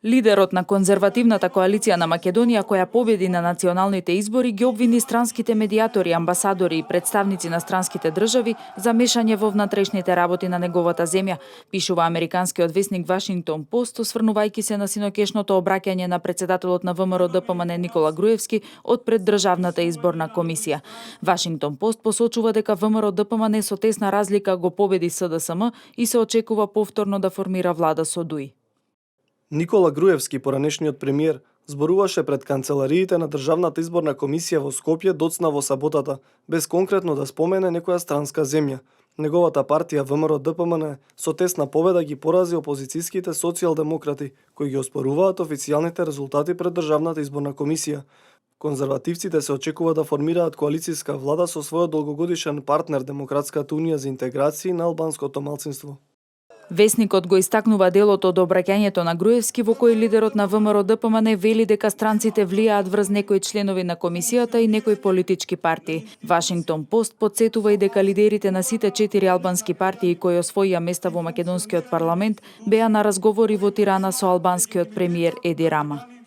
Лидерот на конзервативната коалиција на Македонија, која победи на националните избори, ги обвини странските медијатори, амбасадори и представници на странските држави за мешање во внатрешните работи на неговата земја, пишува американскиот весник Вашингтон Пост, осврнувајќи се на синокешното обраќање на председателот на ВМРО ДПМН Никола Груевски од пред Државната изборна комисија. Вашингтон Пост посочува дека ВМРО ДПМН со тесна разлика го победи СДСМ и се очекува повторно да формира влада со ДУИ. Никола Груевски, поранешниот премиер, зборуваше пред канцелариите на Државната изборна комисија во Скопје доцна во саботата, без конкретно да спомене некоја странска земја. Неговата партија ВМРО ДПМН со тесна победа ги порази опозицијските социјалдемократи, кои ги оспоруваат официјалните резултати пред Државната изборна комисија. Конзервативците се очекува да формираат коалицијска влада со својот долгогодишен партнер Демократската унија за интеграција на албанското малцинство. Весникот го истакнува делот од обраќањето на Груевски, во кој лидерот на ВМРО ДПМН вели дека странците влијаат врз некои членови на комисијата и некои политички партии. Вашингтон Пост потсетува и дека лидерите на сите 4 албански партии кои освоија места во македонскиот парламент беа на разговори во Тирана со албанскиот премиер Еди Рама.